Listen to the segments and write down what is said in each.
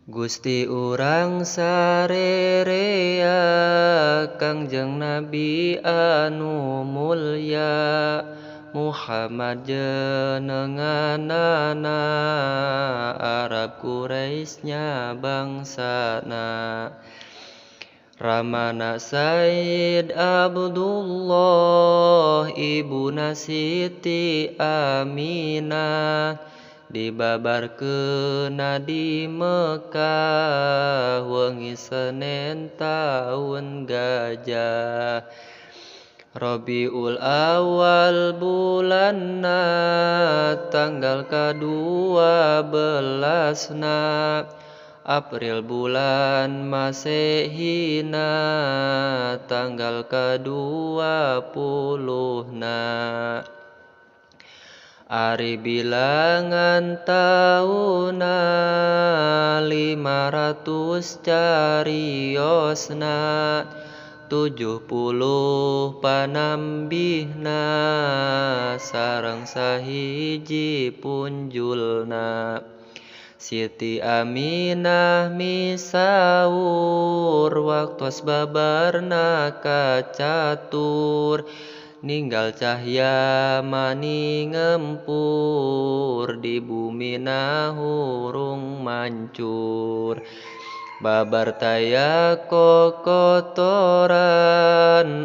Gusti urang sarerea Kangjeng Nabi anu mulya Muhammad jenenganana Arab Quraisy bangsana Ramana Sayyid Abdullah Ibuna Siti Aminah dibabarkeunna di Mekah wengi Senen taun gajah Rabiul Awal bulanna tanggal kadua belasna April bulan Masehina tanggal kadua puluhna Ari bilangan tauna 500 cariosna 70 panambihna sareng sahiji punjulna Siti Aminah misaur waktos babarna kacatur ninggal cahya mani ngempur di bumina hurung mancur babar taya kokotoran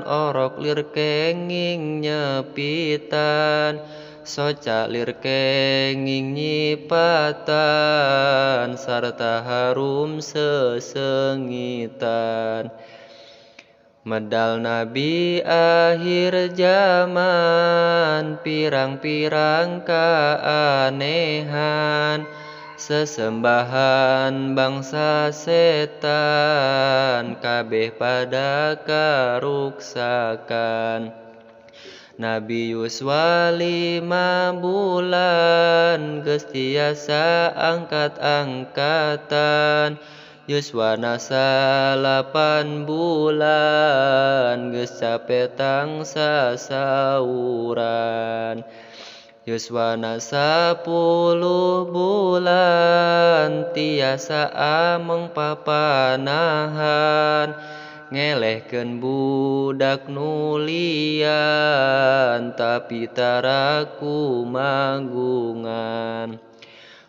orok lir kenging nyepitan soca lir kenging nyipatan sarta harum sesengitan Medal Nabi akhir zaman pirang-pirang keanehan sesembahan bangsa setan kabeh pada karuksakan Nabi yuswa 5 bulan geus tiasa angkat-angkatan Yuswana 8 bulan geus capetang sasauran Yuswana 10 bulan tiasa ameng papanahan ngelehkeun budak nulian tapi taraku magungan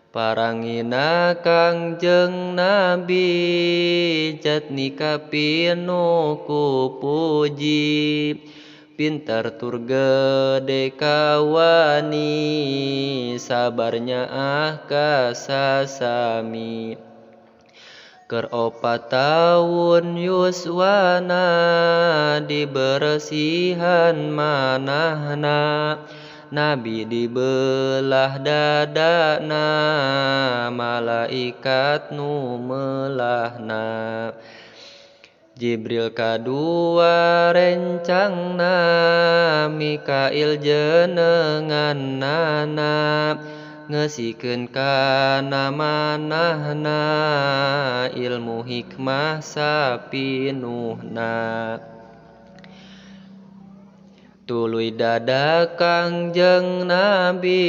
Parangina Kangjeng Nabi jatni kapinu ku puji pintar tur gede kawani sabarnya kasasami Keur 4 taun yuswana diberesihan manahna Nabi dibelah dadana malaikat nu melahna Jibril kadua rencangna Mikail jenenganana ngesikeun kana manahna ilmu hikmah sapinuhna Tuluy dada Kangjeng Nabi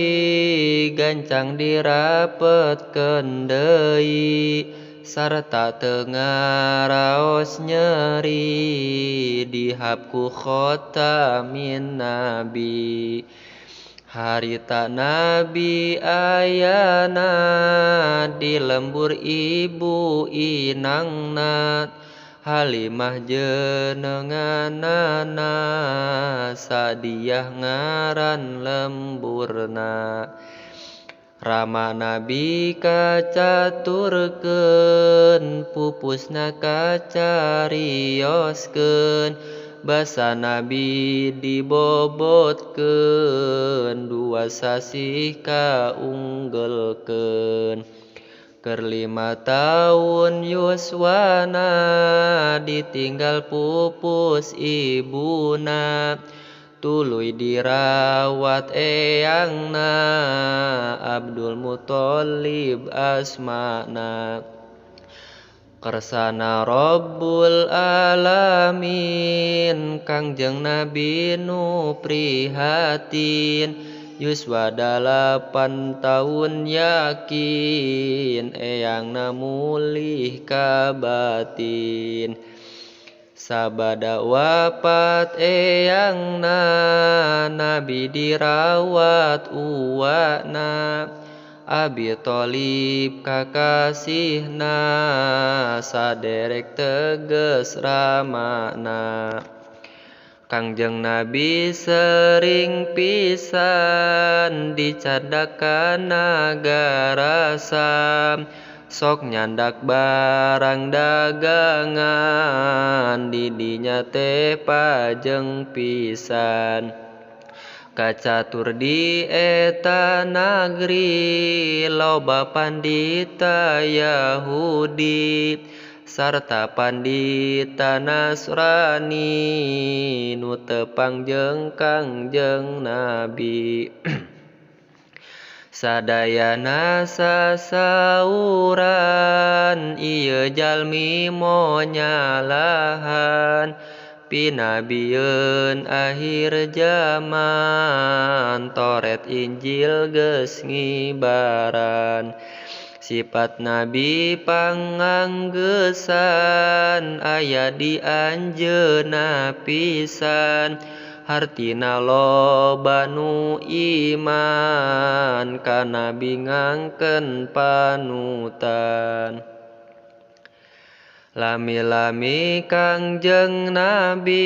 gancang dirapetkeun deui sarta teu ngaraos nyeri dihapku khotamin Nabi Harita Nabi ayana di lembur ibu inangna Halimah jenenganana sadiah ngaran lemburna Rama Nabi kacaturkeun pupusna kacarioskeun basa Nabi dibobotkeun 2 sasih kaunggelkeun Keur 5 taun yuswana ditinggal pupus ibuna tuluy dirawat eyangna Abdul Muthalib asmana Kersana Rabbul Alamin Kangjeng Nabi nu prihatin Yuswa 8 tahun yakin eyangna mulih ka batin. Sabada wafat eyangna Nabi dirawat uwana Abi Thalib kakasihna saderek teges ramana. Kangjeng Nabi sering pisan dicadak nagara Sam sok nyandak barang dagangan didinya teh pajeng pisan. Kacatur di eta nagri loba pandita Yahudi sarta pandita Nasrani nu teu pangjeng Kangjeng Nabi. Sadayana sasauran ieu jalmi moal nyalahan pinabieun akhir zaman toret Injil geus ngibaran. Sifat Nabi panganggesan aya di anjeunna pisan hartina loba nu iman ka Nabi ngangken panutan. Lami-lami Kangjeng Nabi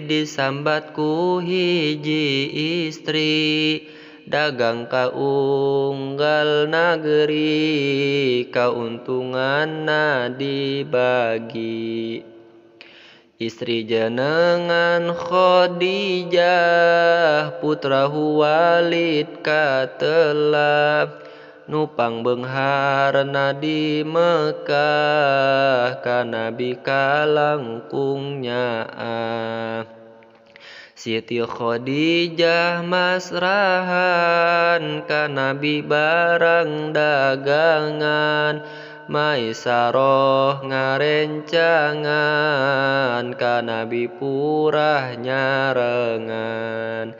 disambat ku hiji istri dagang ka unggal nageri kauntunganna dibagi. Istri jenengan Khadijah putra Huwailid katelah nupang beungharna di Mekkah ka Nabi kalangkung nyaah. Siti Khadijah masrahan ka Nabi barang dagangan Maisarah ngarencangan ka Nabi purah nyarengan.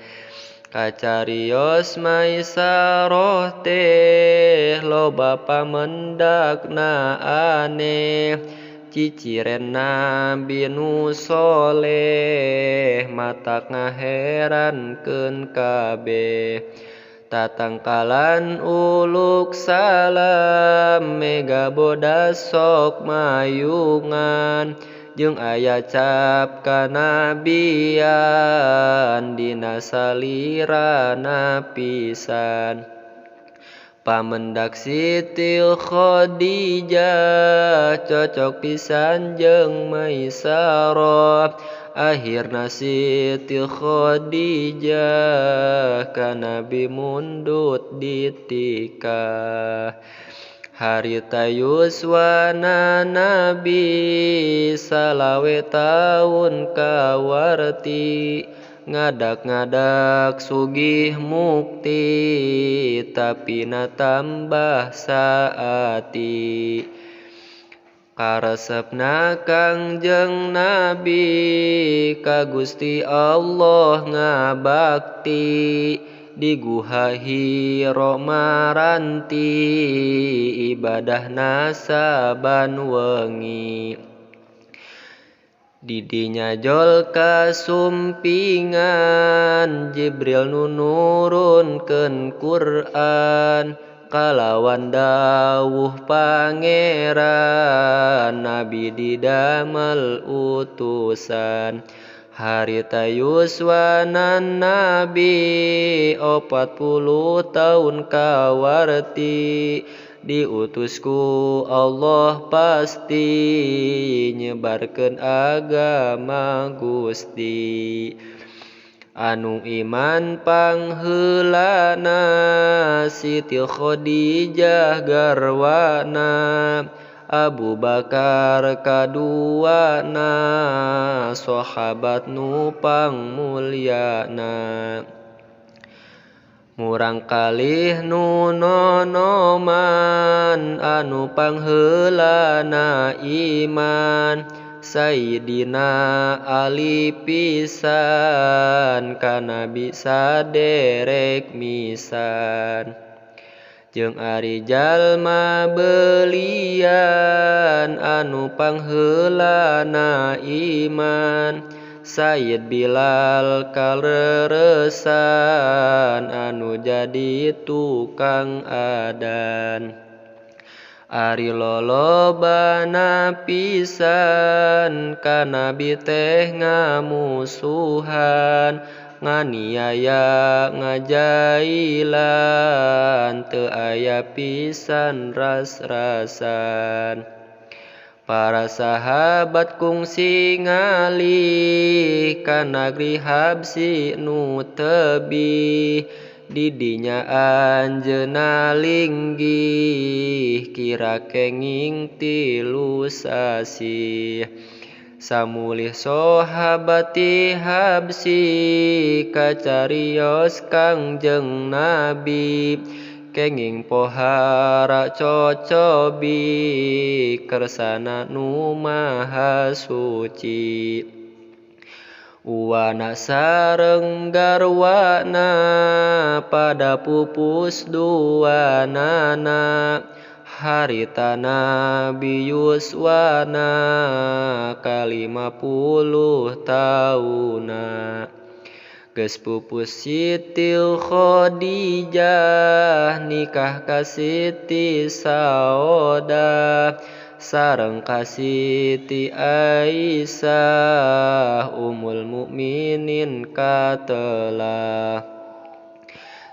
Kacarios Maisarah teh loba pamendakna aneh ciciren Nabi nu soleh matak ngaherankeun kabeh. Tatangkalan uluk salam mega bodas sok mayungan jeung aya cap kanabian dina salirana pisan. Pamendak Siti Khadijah cocok pisan jeung Maisarah. Akhirna Siti Khadijah ka Nabi mundut ditikah. Harita yuswana Nabi salawe taun kawarti ngadak-ngadak sugih mukti tapi na tambah saati. Karesepna Kangjeng Nabi ka Gusti Allah ngabakti di Guha Hira maranti ibadahna saban wengi. Didinya jol kasumpingan Jibril nu nurunkeun Qur'an kalawan dawuh Pangeran Nabi didamel utusan. Harita yuswanan Nabi 40 taun kawarti diutus ku Allah pasti nyebarkeun agama Gusti. Anu iman pangheulana Siti Khadijah garwana Abu Bakar kaduana sahabat nu pangmulyana. Murang kalih nu nonoman anu pangheulana iman Sayyidina Ali pisan ka Nabi saderek misan. jeung ari jalma belian anu pangheulana iman Sayyid Bilal kaleresan anu jadi tukang adan Ari lolobana pisan ka Nabi teh ngamusuhan nganiaya ngajailan teu aya pisan ras-rasan Para sahabat kungsi ngalih ka nagri Habsi nu tebih didinya anjeunna linggih kira kenging 3 sasi samulih sahabat ti Habsi kacarios Kangjeng Nabi kenging pohara cocobi kersana nu maha suci Uwana sareng garwana pada pupus duanana haritana biyuswana ka 50 tauna geus pupus Siti Khadijah nikah ka Siti Saudah sareng ka Siti Aisyah Ummul Mukminin katelah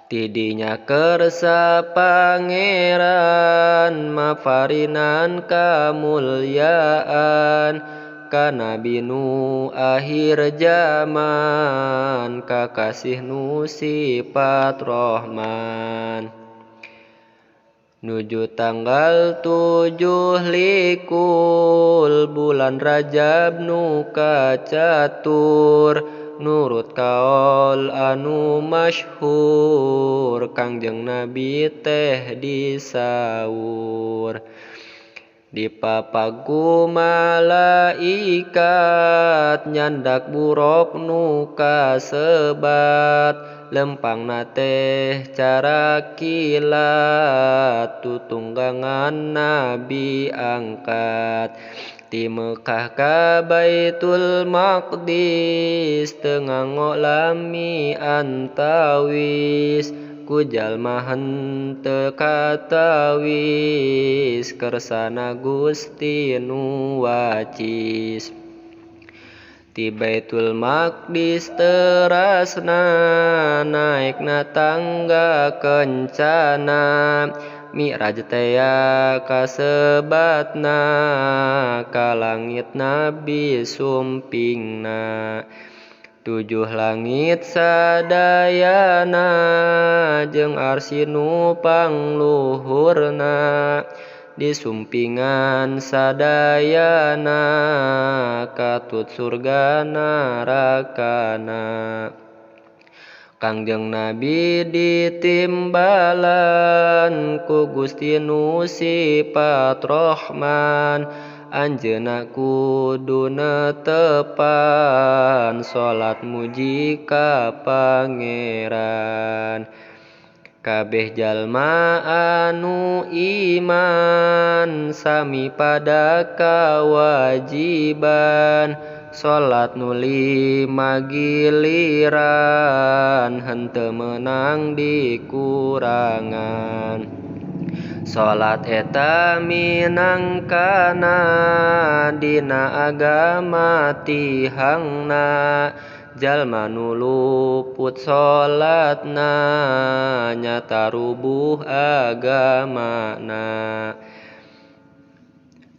tidinya kersa pangeran mafarinan kamulyaan ka Nabi nu akhir zaman kakasih nu sifat Rahman Nuju tanggal 7 likul bulan Rajab nu kacatur nurut kaol anu masyhur Kangjeng Nabi teh disaur dipapagu malaikat nyandak buruk nu kasebat lempangna teh cara kilat tutunggangan Nabi angkat ti Mekah ka Baitul Maqdis teu nganggo lami antawis ku jalma henteu katawis kersana Gusti nu wacis ti Baitul Maqdis terasna naekna tangga kencana Mi'raj teh kasebatna ka langit Nabi sumpingna 7 langit sadayana jeung arsy nu pangluhurna di sumpingan sadayana katut surga narakana Kangjeng Nabi ditimbalan ku Gusti nu sifat Rahman anjeunna kudu netepan salat muji ka Pangeran kabeh jalma anu iman sami pada kawajiban salat nu 5 giliran henteu meunang dikurangan salat eta minangkana dina agama tihangna jalma nu luput salatna nyata rubuh agamana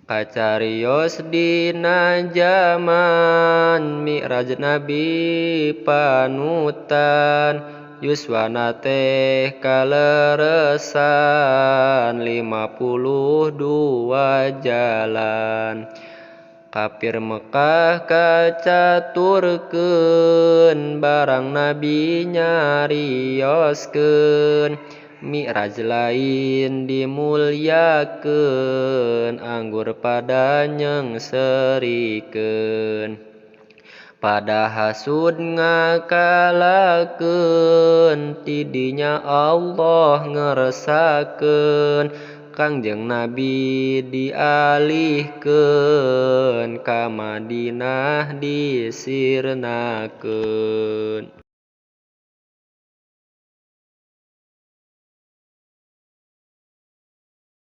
kacarios dina zaman Mi'raj Nabi panutan yuswana teh kaleresan 52 jalan kafir Mekah kacaturkeun barang Nabi nyarioskeun Mi'raj lain dimulyakeun anggur pada nyengserikeun pada hasud ngakalakeun ti dinya Allah ngerasakeun Kangjeng Nabi dialihkeun ka Madinah disirnakeun